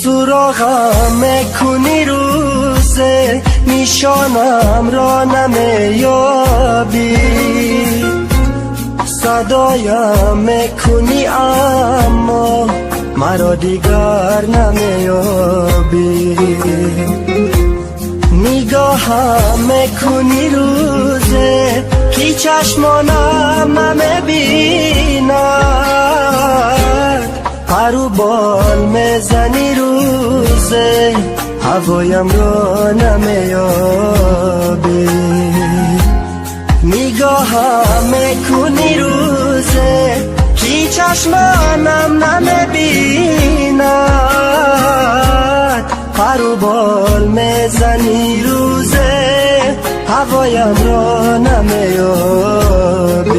سراغم کنی روزه نشانم را نمیابی صدایم کنی اما مرا دیگر نمیابی نگاهم کنی روزه کی چشمانم نمیبیند پرو بال میزنی روزه هوایم را نمیابی نگاهم کنی روزه کی چشمانم نمیبیند پرو بال میزنی روزه هوایم را نمیابی